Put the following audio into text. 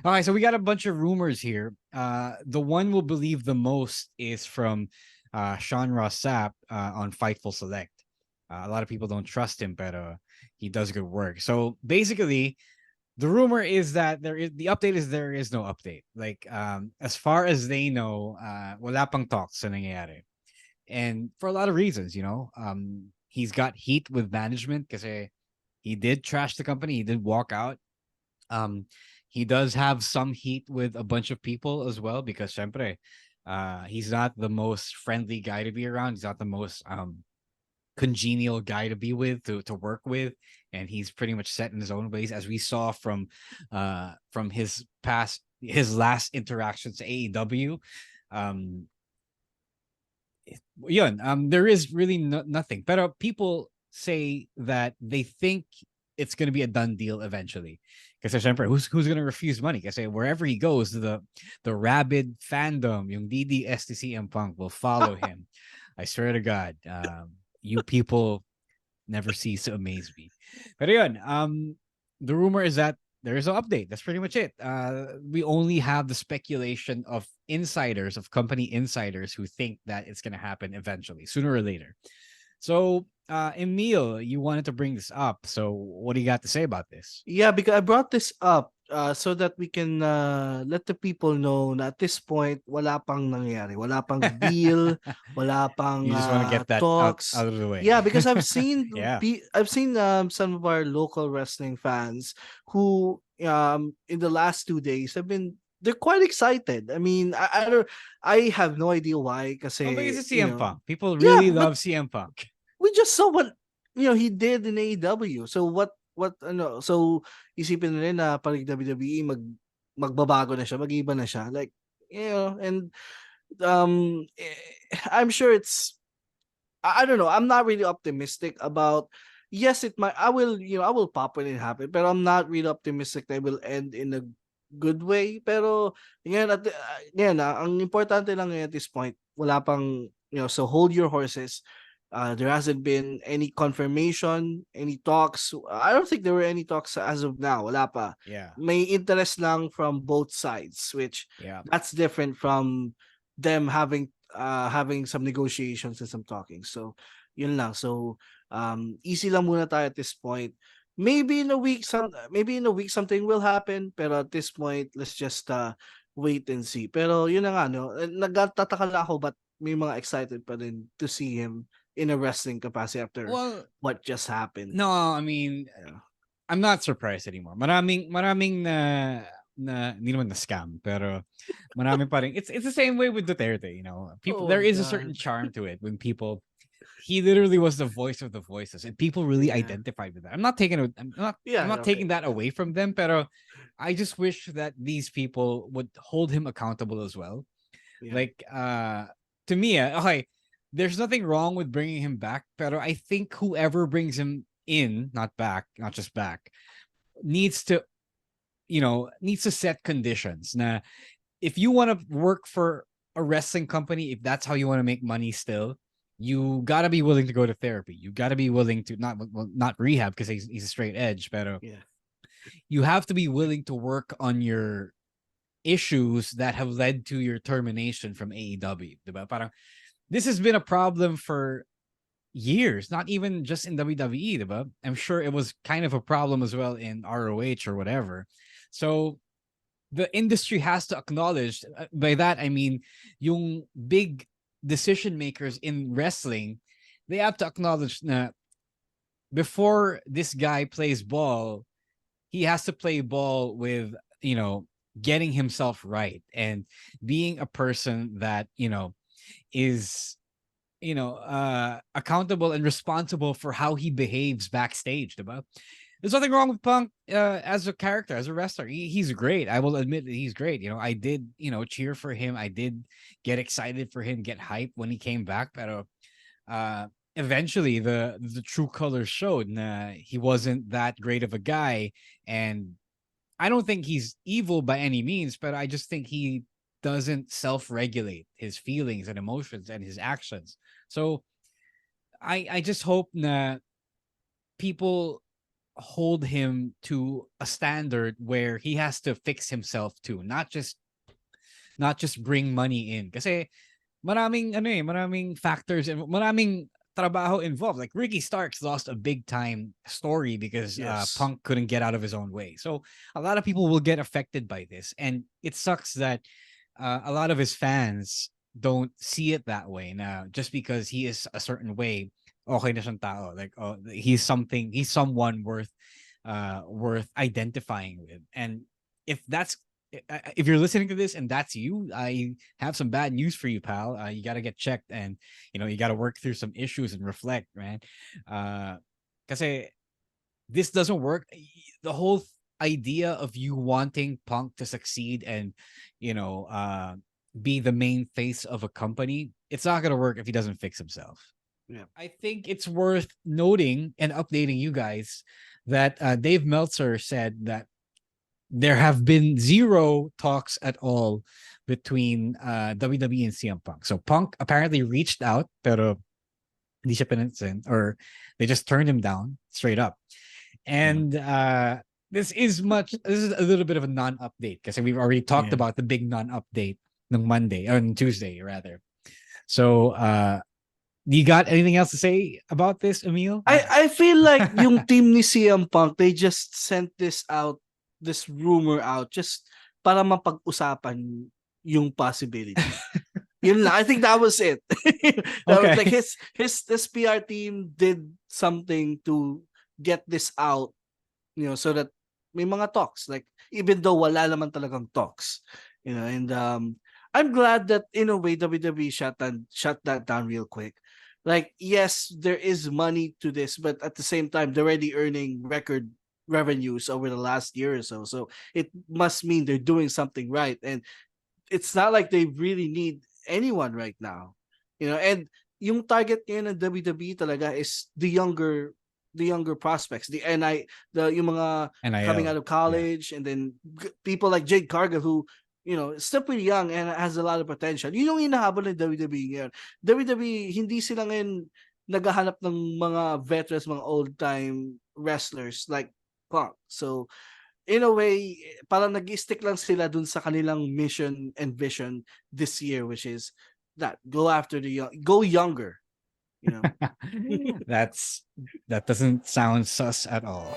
Okay, so we got a bunch of rumors here. The one we'll believe the most is from Sean Ross Sapp on Fightful Select. A lot of people don't trust him, but he does good work. So basically, the rumor is that the update is there is no update. Like as far as they know, wala pang talks sa nangyayari. And for a lot of reasons, he's got heat with management because he did trash the company. He did walk out. Um, he does have some heat with a bunch of people as well because, syempre, he's not the most friendly guy to be around. He's not the most congenial guy to be with, to work with, and he's pretty much set in his own ways, as we saw from his last interactions to AEW. Um, Yun, there is really nothing. But people say that they think it's going to be a done deal eventually. Because syempre, who's going to refuse money? Kasi wherever he goes, the rabid fandom, yung DDSTC Punk will follow him. I swear to God, you people never cease to amaze me. But yun, the rumor is that there is no update. That's pretty much it. We only have the speculation of insiders, of company insiders who think that it's going to happen eventually, sooner or later. So, Emile, you wanted to bring this up. So, what do you got to say about this? Yeah, because I brought this up so that we can let the people know na at this point wala pang nangyari, wala pang deal, wala pang You just want to get that talks. out of the way. Yeah, because I've seen Yeah. I've seen some of our local wrestling fans who in the last 2 days have been they're quite excited. I mean, I don't I have no idea why Well, kasi because it's CM Punk. People yeah, really but love CM Punk. we just saw what he did in AEW. So what so isipin nila na pag WWE magbabago na siya, mag-iba na siya. Like, and I'm sure it's I don't know. I'm not really optimistic about yes, it might I will, I will pop when it happens, but I'm not really optimistic that it will end in a good way. Pero ang importante lang ngayon at this point, wala pang, so hold your horses. There hasn't been any confirmation, any talks. I don't think there were any talks as of now. Wala pa. Yeah. May interest lang from both sides, which Yeah. that's different from them having some negotiations and some talking. So, yun lang. So, easy lang muna tayo at this point. Maybe in a week something will happen, pero at this point, let's just wait and see. Pero yun na nga, no, nagtataka lang ako but may mga excited pa din to see him in a wrestling capacity after Well, what just happened. no, I mean, Yeah. I'm not surprised anymore. Maraming na hindi naman na scam, pero maraming pa rin. It's the same way with Duterte. People, Oh there is a certain God. charm to it when people, he literally was the voice of the voices and people really Yeah. identified with that. I'm not Yeah. taking Okay. that away from them, pero I just wish that these people would hold him accountable as well. Yeah. Like to me, okay, there's nothing wrong with bringing him back, pero I think whoever brings him in, not back, not just back, needs to needs to set conditions. Na if you want to work for a wrestling company, if that's how you want to make money still, you got to be willing to go to therapy. You got to be willing to not rehab because he's a straight edge, but Yeah. you have to be willing to work on your issues that have led to your termination from AEW. Diba? Parang, this has been a problem for years, not even just in WWE, diba? I'm sure it was kind of a problem as well in ROH or whatever. So the industry has to acknowledge, by that I mean yung big decision makers in wrestling, they have to acknowledge na before this guy plays ball, he has to play ball with, getting himself right and being a person that, is accountable and responsible for how he behaves backstage. Diba? There's nothing wrong with Punk as a character, as a wrestler. He's great. I will admit that he's great. I did, cheer for him. I did get excited for him, get hype when he came back. But eventually, the true colors showed. Nah, he wasn't that great of a guy, and I don't think he's evil by any means. But I just think he doesn't self-regulate his feelings and emotions and his actions. So I just hope that people hold him to a standard where he has to fix himself too, not just bring money in. Kasi maraming factors and maraming trabaho involved. Like Ricky Starks lost a big time story because Yes. Punk couldn't get out of his own way. So a lot of people will get affected by this, and it sucks that a lot of his fans don't see it that way. Now, just because he is a certain way, okay na siyang tao. Like, oh, he's someone worth identifying with. And if that's if you're listening to this and that's you, I have some bad news for you, pal. You got to get checked, and you got to work through some issues and reflect, man. Because this doesn't work. The whole idea of you wanting Punk to succeed and be the main face of a company, it's not gonna work if he doesn't fix himself. Yeah. I think it's worth noting and updating you guys that Dave Meltzer said that there have been zero talks at all between WWE and CM Punk. So Punk apparently reached out, pero hindi siya pinansin, or they just turned him down straight up. And this is a little bit of a non-update because we've already talked Yeah. about the big non-update on Monday, on Tuesday rather. So you got anything else to say about this, Emile? I feel like yung team ni CM Punk, they just sent this rumor out just para mapag-usapan yung possibility. Yun lang. I think that was it. That was like Okay. his PR team did something to get this out, so that may mga talks. Like, even though wala naman talagang talks, and I'm glad that in a way WWE shut that down real quick. Like, yes, there is money to this, but at the same time, they're already earning record revenues over the last year or so. So it must mean they're doing something right. And it's not like they really need anyone right now. And yung target ngayon ng WWE talaga is the younger prospects, yung mga coming out NIL. of college, and then people like Jade Cargill, who is still pretty young and has a lot of potential. Yun yung hinahabol ng WWE ngayon. WWE, hindi sila ngayon naghahanap ng mga veterans, mga old-time wrestlers like Punk. So, in a way, parang nag-stick lang sila dun sa kanilang mission and vision this year, which is that go after go younger. That doesn't sound sus at all.